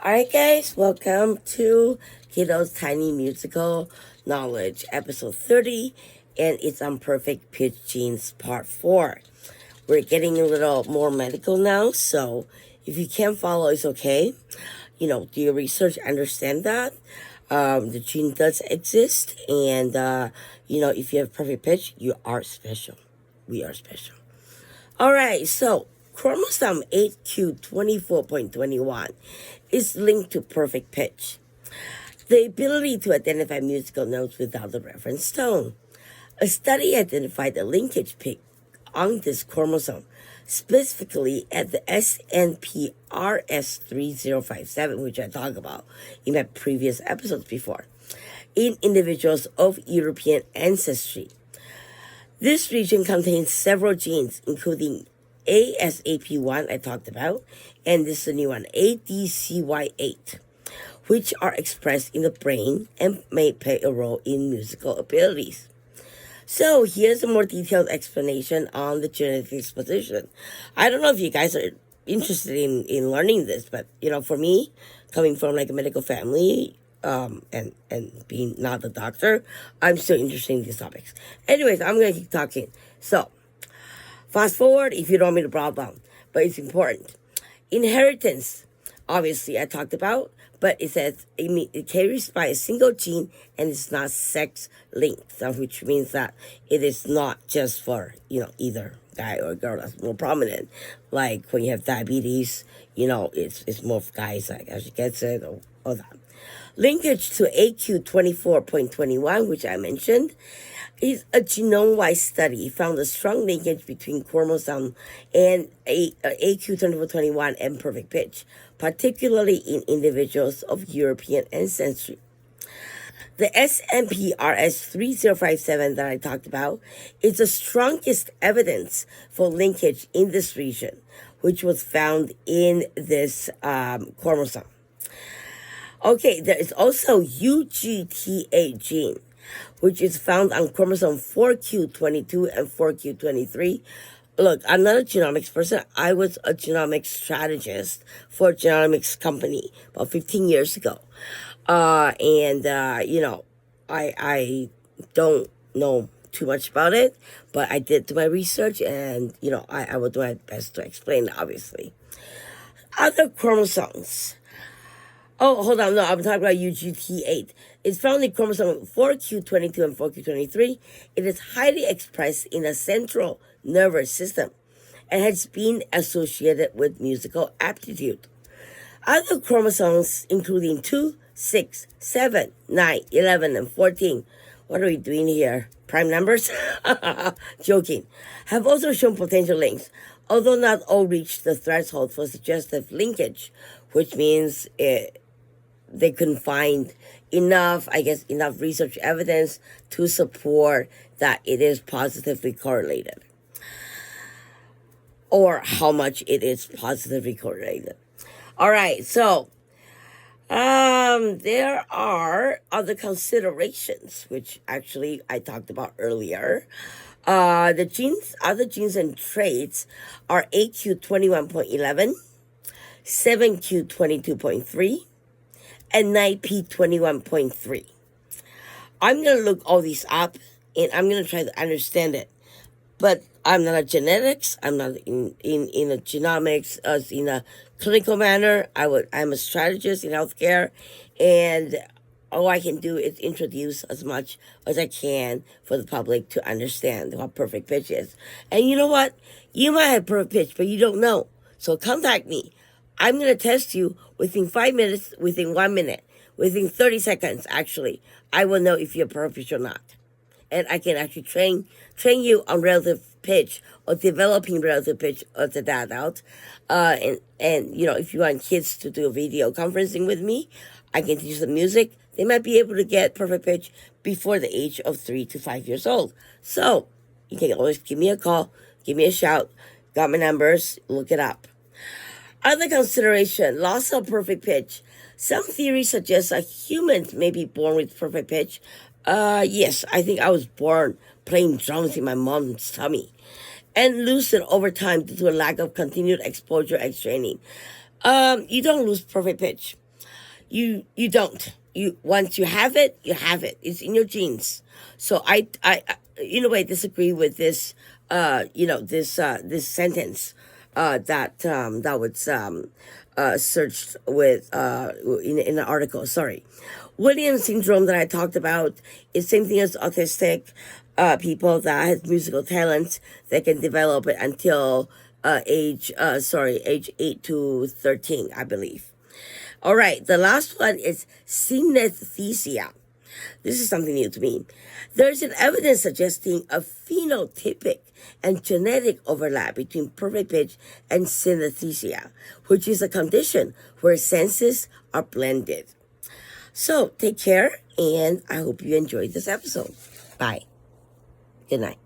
Alright guys, welcome to Kiddo's Tiny Musical Knowledge, episode 30, and it's on perfect pitch genes part 4. We're getting a little more medical now, so if you can't follow, it's okay. Do your research, understand that. The gene does exist, and, if you have perfect pitch, you are special. We are special. Alright, so chromosome 8q24.21 is linked to perfect pitch, the ability to identify musical notes without the reference tone. A study identified a linkage peak on this chromosome, specifically at the SNPRS3057, which I talked about in my previous episodes before, in individuals of European ancestry. This region contains several genes, including ASAP1 I talked about, and this is a new one, ADCY8, which are expressed in the brain and may play a role in musical abilities. So here's a more detailed explanation on the genetic predisposition. I don't know if you guys are interested in learning this, but for me, coming from like a medical family, and being not a doctor, I'm still interested in these topics. Anyways, I'm gonna keep talking. So fast forward if you don't want me to break down, but it's important. Inheritance, obviously I talked about, but it says it carries by a single gene and it's not sex linked, which means that it is not just for, either guy or girl that's more prominent. Like when you have diabetes, it's more for guys, like as you gets it or all that. Linkage to AQ24.21, which I mentioned, is a genome-wide study. Found a strong linkage between chromosome and AQ24.21 and perfect pitch, particularly in individuals of European ancestry. The SNPRS3057 that I talked about is the strongest evidence for linkage in this region, which was found in this chromosome. Okay, there is also UGT8 gene, which is found on chromosome 4q22 and 4q23. Look, I'm not a genomics person. I was a genomics strategist for a genomics company about 15 years ago. I don't know too much about it, but I did do my research and, I will do my best to explain, obviously. Other chromosomes. Oh, hold on. No, I'm talking about UGT8. It's found in chromosome 4q22 and 4q23. It is highly expressed in the central nervous system and has been associated with musical aptitude. Other chromosomes, including 2, 6, 7, 9, 11, and 14. What are we doing here? Prime numbers? Joking. Have also shown potential links, although not all reach the threshold for suggestive linkage, which means they couldn't find enough research evidence to support that it is positively correlated, or how much it is positively correlated. All right, so there are other considerations, which actually I talked about earlier. Other genes and traits are AQ21.11, 7q22.3, and 9p21.3. I'm going to look all these up, and I'm going to try to understand it. But I'm not a genetics. I'm not in a genomics as in a clinical manner. I'm a strategist in healthcare, and all I can do is introduce as much as I can for the public to understand what perfect pitch is. And you know what? You might have perfect pitch, but you don't know. So contact me. I'm going to test you within 5 minutes, within 1 minute, within 30 seconds, actually. I will know if you're perfect or not. And I can actually train you on relative pitch or developing relative pitch as an adult. And if you want kids to do a video conferencing with me, I can teach them music. They might be able to get perfect pitch before the age of 3 to 5 years old. So you can always give me a call, give me a shout. Got my numbers, look it up. Other consideration, loss of perfect pitch. Some theories suggest that humans may be born with perfect pitch. Yes, I think I was born playing drums in my mom's tummy. And lose it over time due to a lack of continued exposure and training. You don't lose perfect pitch. you don't. You once you have it, you have it. It's in your genes. So I in a way disagree with this this sentence that was searched with in an article. Sorry. Williams syndrome that I talked about is same thing as autistic people that has musical talent. They can develop it until age 8 to 13, I believe. All right, the last one is synesthesia. This is something new to me. There's an evidence suggesting a phenotypic and genetic overlap between perfect pitch and synesthesia, which is a condition where senses are blended. So take care, and I hope you enjoyed this episode. Bye. Good night.